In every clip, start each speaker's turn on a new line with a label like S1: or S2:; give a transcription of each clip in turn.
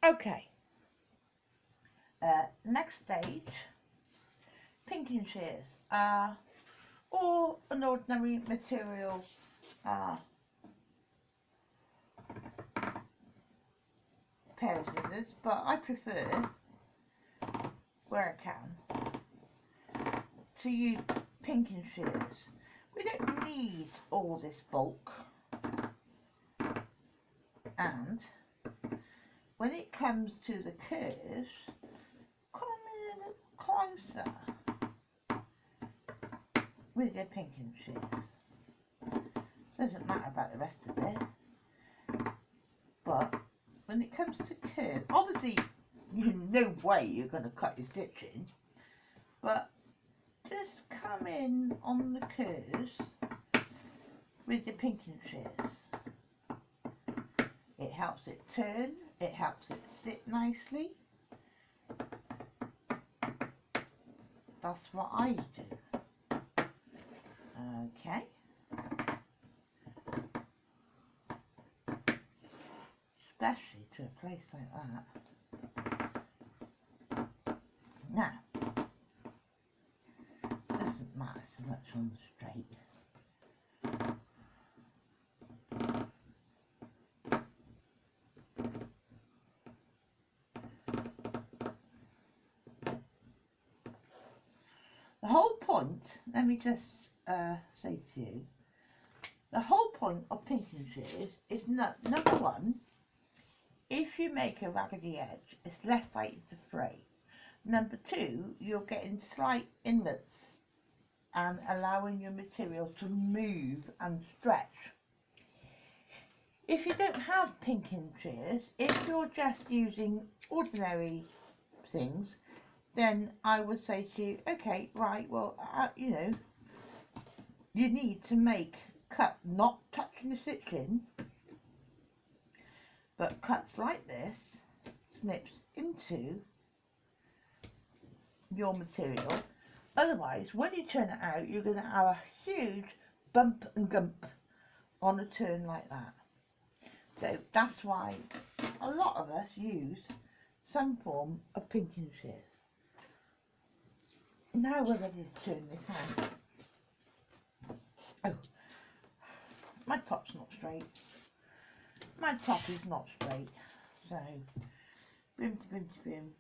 S1: Okay, next stage, pinking shears, or an ordinary material pair of scissors, but I prefer, where I can, to use pinking shears. We don't need all this bulk, and when it comes to the curves, come in a little closer with your pinking shears. Doesn't matter about the rest of it, but when it comes to curves, obviously no way you're going to cut your stitching, but just come in on the curves with your pinking shears. It helps it turn, it helps it sit nicely. That's what I do. Okay. Especially to a place like that. Now, doesn't matter so much on the straight. The whole point, let me just say to you, the whole point of pinking shears is number one, if you make a raggedy edge, it's less likely to fray. Number two, you're getting slight inlets and allowing your material to move and stretch. If you don't have pinking shears, if you're just using ordinary things, then I would say to you, okay, right, well, you need to make cut, not touching the stitching, but cuts like this, snips into your material. Otherwise, when you turn it out, you're going to have a huge bump and gump on a turn like that. So that's why a lot of us use some form of pinking shears. Now we're ready to turn this out. Oh, my top's not straight. My top is not straight. So, boom to boom to boom.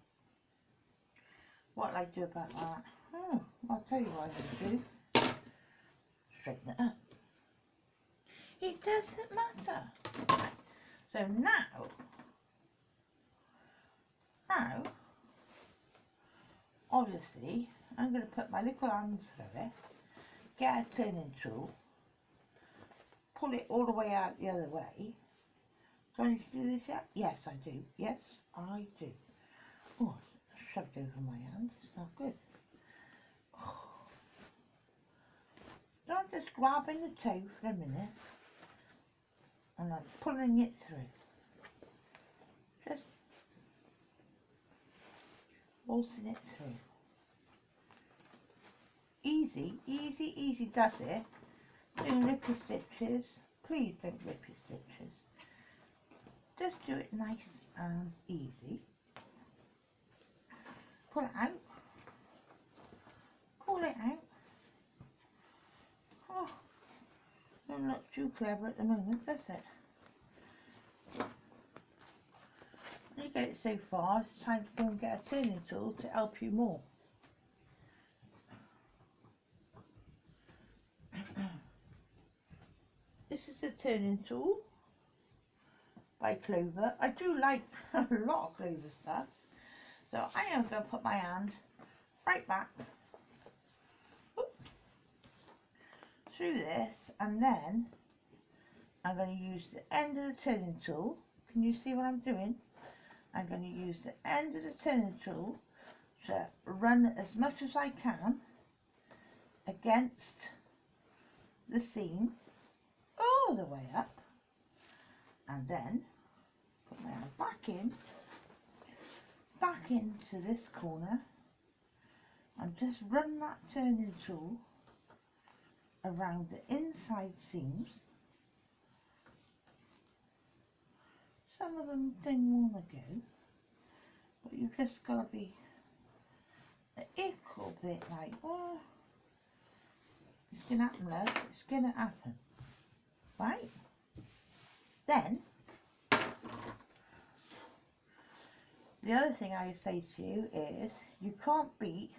S1: What I do about that? Oh, I'll tell you what I'm going to do. Straighten it up. It doesn't matter. Right. So now, obviously, I'm going to put my little hands through it, get a turning tool, pull it all the way out the other way. Do I need to do this yet? Yes, I do. Yes, I do. Oh, shoved over my hand. It's not good. Oh. So I'm just grabbing the toe for a minute and I'm pulling it through. Just waltzing it through. Easy, easy, easy does it. Don't rip your stitches. Please don't rip your stitches. Just do it nice and easy. Pull it out. Pull it out. Oh, don't look too clever at the moment, does it? When you get it so far, it's time to go and get a turning tool to help you more. This is a turning tool by Clover. I do like a lot of Clover stuff. So I am going to put my hand right back through this, and then I'm going to use the end of the turning tool. Can you see what I'm doing? I'm going to use the end of the turning tool to run as much as I can against the seam all the way up, and then put my hand back into this corner and just run that turning tool around the inside seams. Some of them didn't want to go, bit like, oh, it's going to happen, love, it's going to happen, right? Then, the other thing I say to you is, you can't beat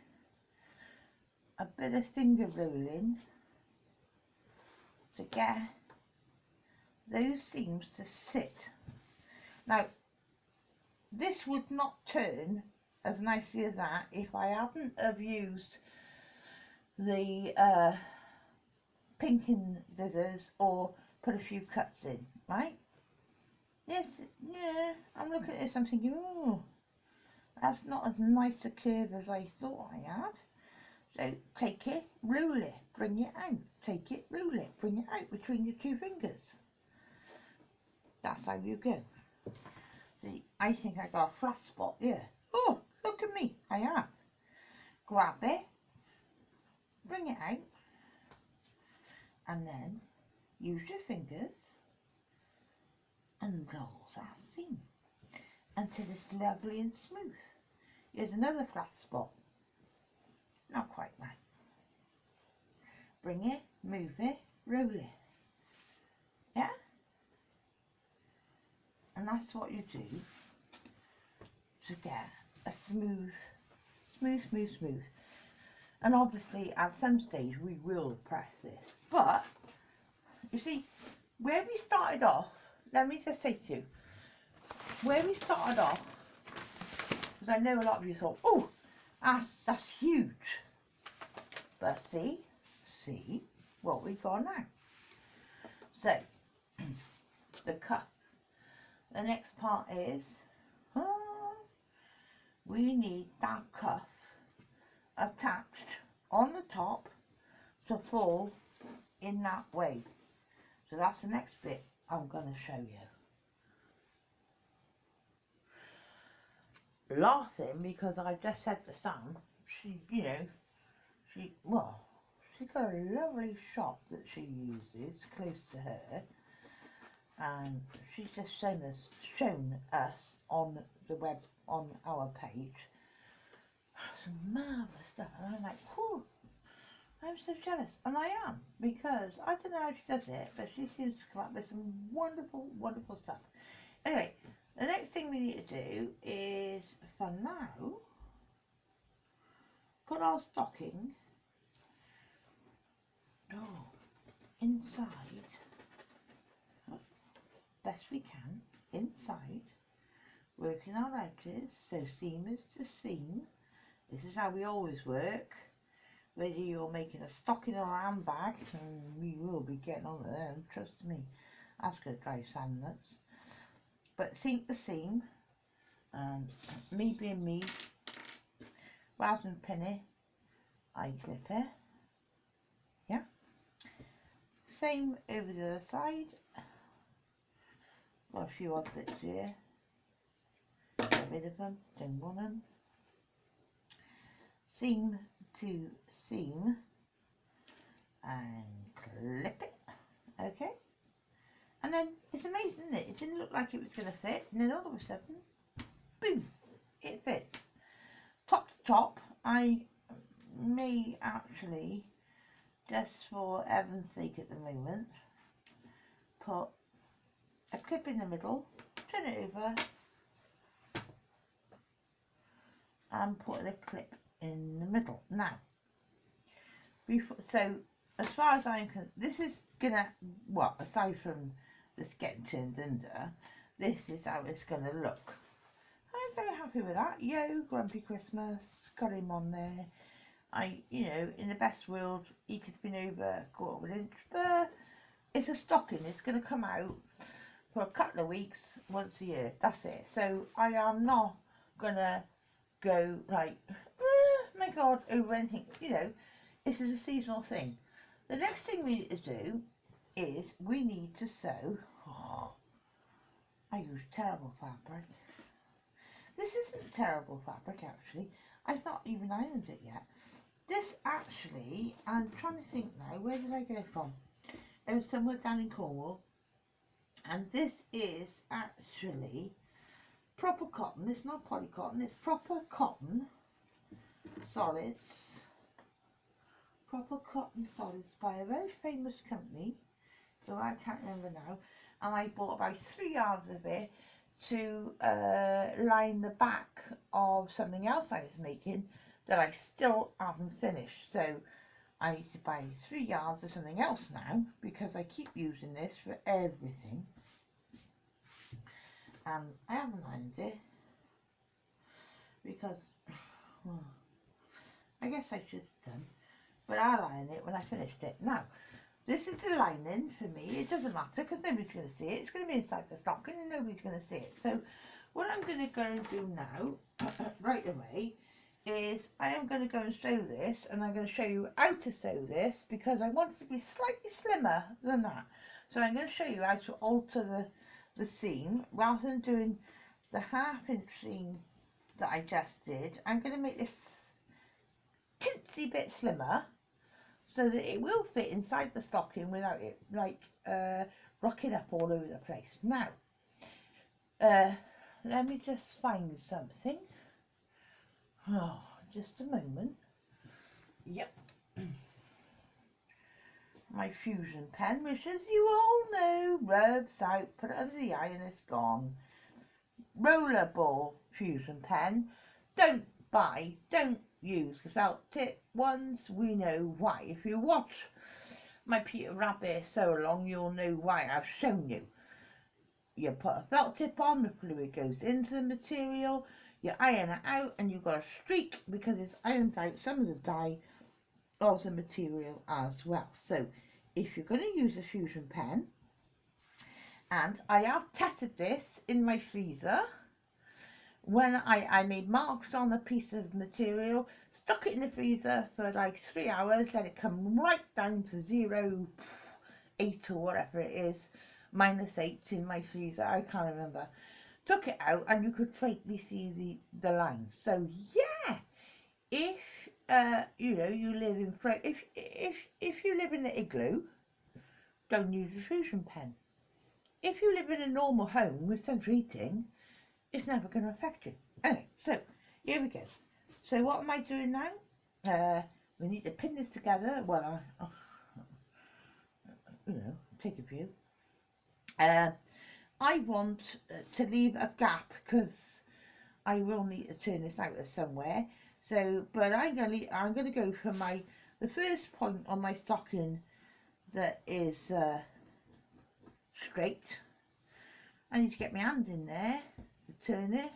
S1: a bit of finger rolling to get those seams to sit. Now, this would not turn as nicely as that if I hadn't have used the pinking scissors or put a few cuts in, right? Yes, yeah, I'm looking at this, I'm thinking, oh, that's not as nice a curve as I thought I had. So take it, roll it, bring it out. Take it, roll it, bring it out between your two fingers. That's how you go. See, I think I got a flat spot here. Oh, look at me, I have. Grab it, bring it out, and then use your fingers and roll that seam until it's lovely and smooth. Here's another flat spot. Not quite right. Bring it, move it, roll it. Yeah? And that's what you do to get a smooth. And obviously at some stage we will press this. But, you see, where we started off, let me just say to you, where we started off, because I know a lot of you thought, oh, that's huge. But see what we've got now. So, the cuff. The next part is, we need that cuff attached on the top to fall in that way. So that's the next bit I'm going to show you. Laughing because I just said to Sam, she's got a lovely shop that she uses close to her, and she's just shown us on the web, on our page, some marvellous stuff, and I'm like, whew, I'm so jealous, and I am, because I don't know how she does it, but she seems to come up with some wonderful stuff. Anyway, the next thing we need to do is, for now, put our stocking inside, best we can, inside, working our edges, so seam is to seam. This is how we always work, whether you're making a stocking or a handbag, and we will be getting on to them, trust me, that's going to drive Sam nuts. But seam to seam, and me being me, rather than pin it, I clip it, yeah. Same over the other side. Got a few odd bits here. Get rid of them, don't want them. Seam to seam and clip it. Okay. And then it's amazing, isn't it? It didn't look like it was going to fit, and then all of a sudden, boom, it fits. Top to top, I may actually, just for Evan's sake at the moment, put a clip in the middle, turn it over, and put a clip in the middle. Now, so as far as I'm concerned, this is gonna, well, aside from this getting turned under, this is how it's gonna look. I'm very happy with that. Yo, Grumpy Christmas, got him on there. In the best world, he could have been over a quarter of an inch, but it's a stocking. It's going to come out for a couple of weeks, once a year. That's it. So I am not going to go like, my God, over anything. This is a seasonal thing. The next thing we need to do is we need to sew. Oh, I use terrible fabric. This isn't terrible fabric, actually. I've not even ironed it yet. This actually, I'm trying to think now, where did I get it from? It was somewhere down in Cornwall, and this is actually proper cotton. It's not polycotton, it's proper cotton solids, proper cotton solids by a very famous company, so I can't remember now, and I bought about 3 yards of it to line the back of something else I was making that I still haven't finished. So I need to buy 3 yards of something else now because I keep using this for everything, and I haven't lined it because well, I guess I should have done, but I'll iron it when I finished it. Now this is the lining for me. It doesn't matter because nobody's going to see it. It's going to be inside the stocking and nobody's going to see it. So what I'm going to go and do now, right away, is I am going to go and sew this, and I'm going to show you how to sew this because I want it to be slightly slimmer than that. So I'm going to show you how to alter the seam rather than doing the 1/2 inch seam that I just did. I'm going to make this tinsy bit slimmer so that it will fit inside the stocking without it like rocking up all over the place. Now let me just find something. Oh, just a moment. Yep. My fusion pen, which as you all know rubs out, put it under the eye and it's gone. Rollerball fusion pen. Don't use the felt tip ones. We know why. If you watch my Peter Rabbit sew along, you'll know why. I've shown you. You put a felt tip on, the fluid goes into the material, you iron it out, and you've got a streak because it's ironed out some of the dye of the material as well. So if you're going to use a fusion pen, and I have tested this in my freezer when I made marks on a piece of material, stuck it in the freezer for like 3 hours, let it come right down to 0.8 or whatever it is, -8 in my freezer, I can't remember. Took it out and you could faintly see the lines. So yeah, if you know, you live in if you live in the igloo, don't use a fusion pen. If you live in a normal home with central heating, it's never going to affect you. Anyway, so here we go. So what am I doing now? We need to pin this together. Well, you know, take a view. I want to leave a gap because I will need to turn this out of somewhere. So, but I'm gonna go for the first point on my stocking that is straight. I need to get my hand in there to turn it.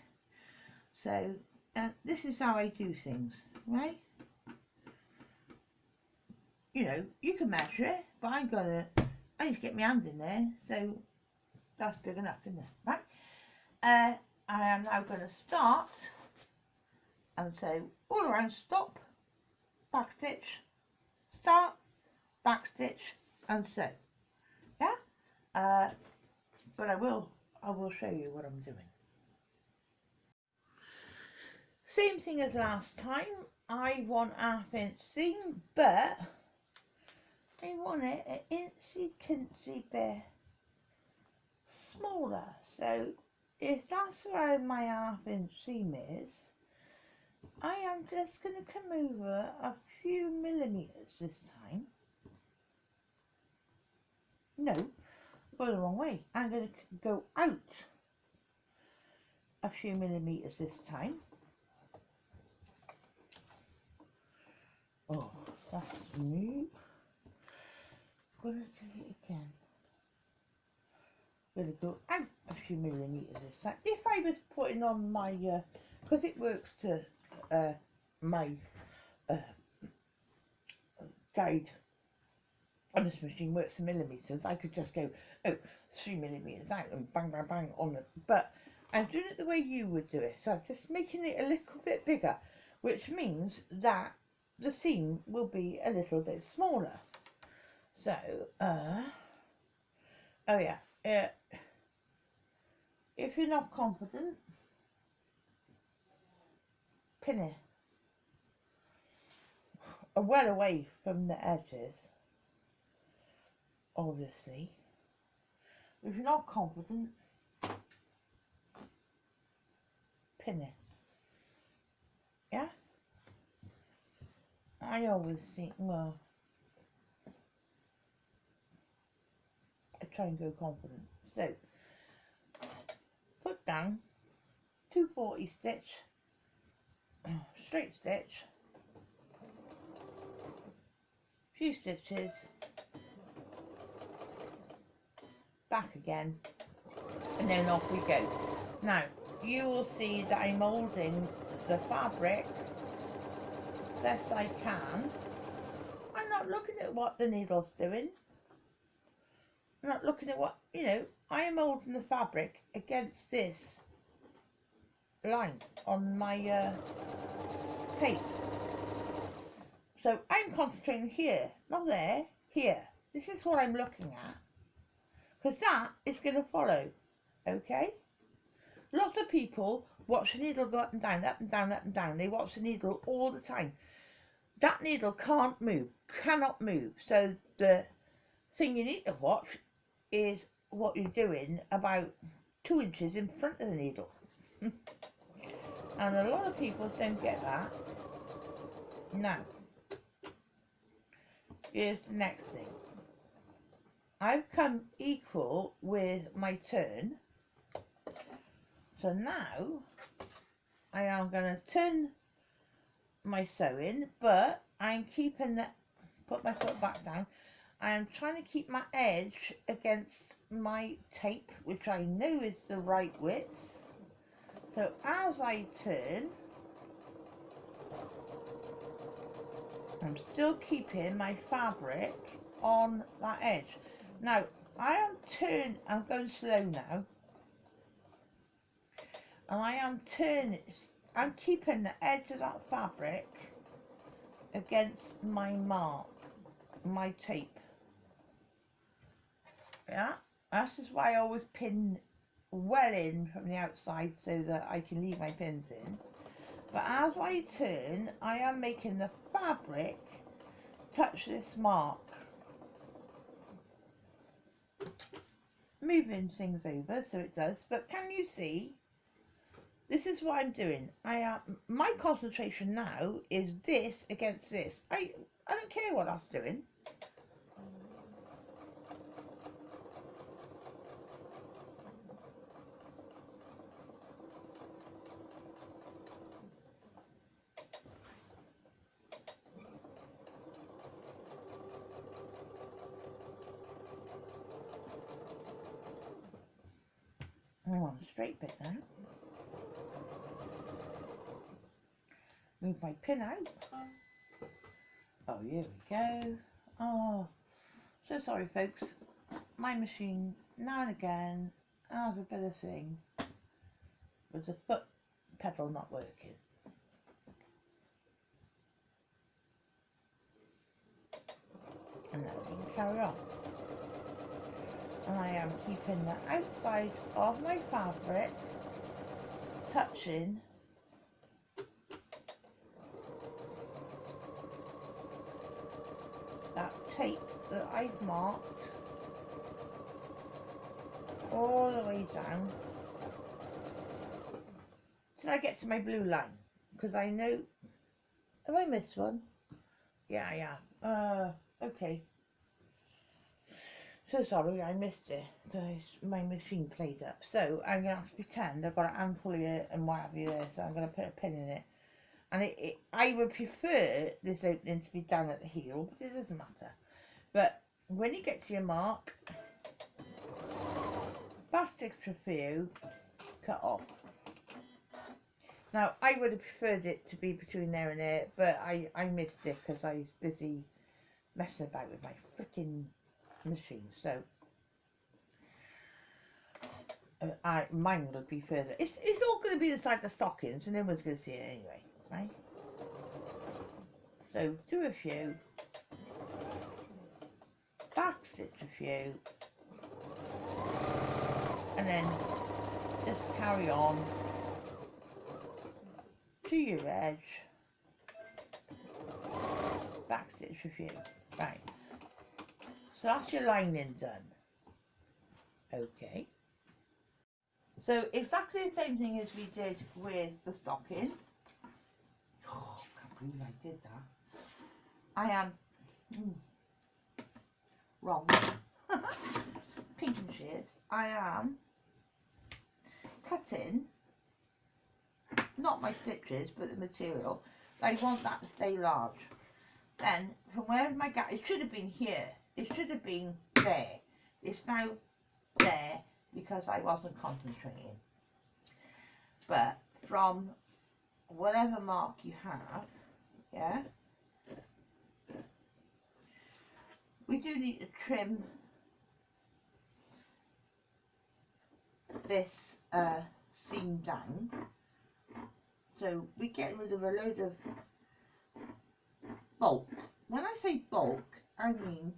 S1: So this is how I do things, right? You know, you can measure it, but I need to get my hand in there, so that's big enough, isn't it? Right? I am now going to start and sew all around, stop, back stitch, start, back stitch, and sew. Yeah? But I will show you what I'm doing. Same thing as last time. I want 1/2 inch seam, but I want it an incy tinsy bit smaller. So if that's where my 1/2 inch seam is, I am just going to come over a few millimeters this time. No, go the wrong way. I'm going to go out a few millimeters this time. Oh, that's new. Gonna do it again. Gonna go out a few millimeters this time. If I was putting on my, because it works to my guide on this machine works in millimeters, I could just go 3 millimeters out and bang bang bang on it. But I'm doing it the way you would do it, so I'm just making it a little bit bigger, which means that the seam will be a little bit smaller. So oh yeah, if you're not confident, pin it well away from the edges, obviously. If you're not confident, pin it. Yeah? I always think, well, try and go confident. So put down 240 stitch, straight stitch, few stitches, back again, and then off we go. Now you will see that I'm moulding the fabric best I can. I'm not looking at what the needle's doing. I'm not looking at what, you know, I am moulding the fabric against this line on my tape. So I'm concentrating here, not there, here. This is what I'm looking at, because that is going to follow, okay? Lots of people watch the needle go up and down, up and down, up and down. They watch the needle all the time. That needle can't move, cannot move. So the thing you need to watch is what you're doing about 2 inches in front of the needle. And a lot of people don't get that. Now, here's the next thing. I've come equal with my turn. So now I am going to turn my sewing, but I'm keeping that, put my foot back down. I am trying to keep my edge against my tape, which I know is the right width. So as I turn, I'm still keeping my fabric on that edge. Now I'm going slow now, and I am turning, I'm keeping the edge of that fabric against my mark, my tape. Yeah, this is why I always pin well in from the outside so that I can leave my pins in. But as I turn, I am making the fabric touch this mark, moving things over so it does. But can you see? This is what I'm doing. My concentration now is this against this. I don't care what that's doing. I'm on a straight bit now. Move my pin out. Oh, here we go. Oh, so sorry folks. My machine now and again has a bit of thing with the foot pedal not working. And now we can carry on. And I am keeping the outside of my fabric touching that tape that I've marked all the way down till I get to my blue line, because I know, have I missed one? Yeah, yeah. Okay. So sorry, I missed it because my machine played up. So I'm going to have to pretend I've got an handful here and what have you there, so I'm going to put a pin in it. And I would prefer this opening to be down at the heel, but it doesn't matter. But when you get to your mark, fast extra few, cut off. Now I would have preferred it to be between there and there, but I missed it because I was busy messing about with my freaking machine. So mine will be further. It's all going to be inside the stockings, and no one's going to see it anyway, right? So do a few, back stitch a few, and then just carry on to your edge, back stitch a few. Right, so that's your lining done. Okay, so exactly the same thing as we did with the stocking. Oh, I can't believe I did that. I am wrong. pinking shears, I am cutting, not my stitches, but the material. I want that to stay large. Then, from wherever my gap, it should have been here. It should have been there. It's now there because I wasn't concentrating. But from whatever mark you have, yeah, we do need to trim this seam down. So we're getting rid of a load of bulk. When I say bulk, I mean,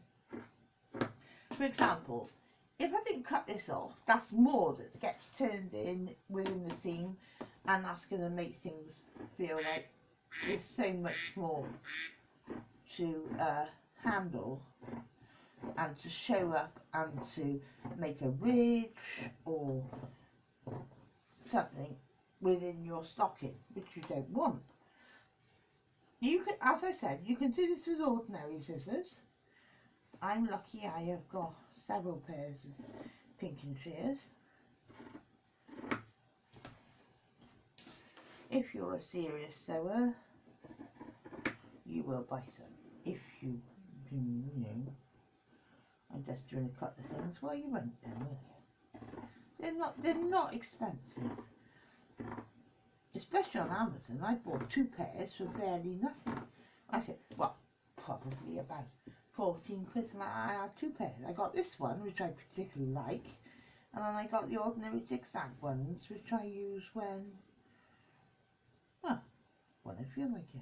S1: for example, if I didn't cut this off, that's more that gets turned in within the seam, and that's going to make things feel like there's so much more to handle and to show up and to make a ridge or something within your stocking, which you don't want. You can, as I said, you can do this with ordinary scissors. I'm lucky I have got several pairs of pinking shears. If you're a serious sewer, you will buy some. If you know, I'm just trying to cut the things, well, you won't then, will you? They're not expensive. Especially on Amazon, I bought 2 pairs for barely nothing. I said, well, probably about 14 quid. I had 2 pairs. I got this one, which I particularly like, and then I got the ordinary zigzag ones, which I use when I feel like it.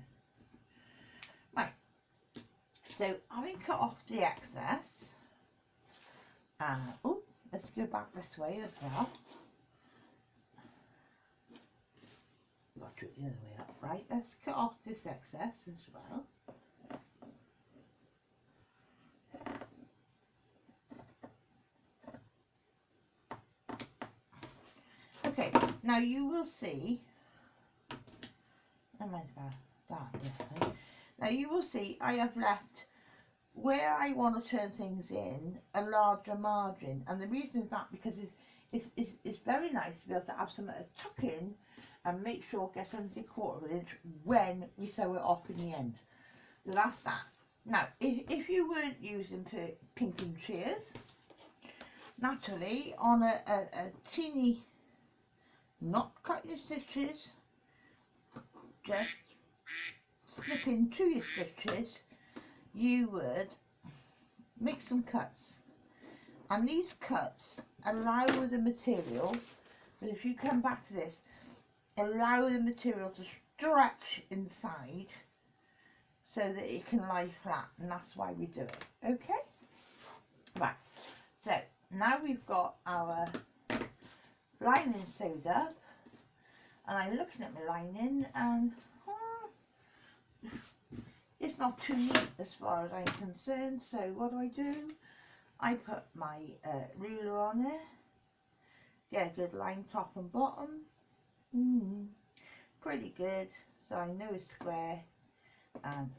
S1: Right, so having cut off the excess, oh, let's go back this way as well. Got to do it the other way up, right? Let's cut off this excess as well. Okay, now you will see, now you will see I have left, where I want to turn things in, a larger margin, and the reason is that because it's very nice to be able to have something to tuck in and make sure it gets under the 1/4 inch when we sew it off in the end. So that's that. Now, if you weren't using pinking shears, naturally on a teeny, not cut your stitches, just snipping through your stitches, you would make some cuts, and these cuts allow the material, but if you come back to this, allow the material to stretch inside so that it can lie flat, and that's why we do it. Okay, right, so now we've got our lining sewed up, and I'm looking at my lining, and it's not too neat as far as I'm concerned. So what do? I put my ruler on there, get a good line top and bottom, pretty good, so I know it's square, and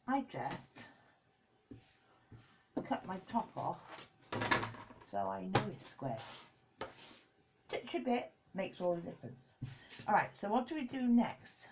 S1: I just cut my top off so I know it's square. Stitch a bit makes all the difference. Alright, so what do we do next?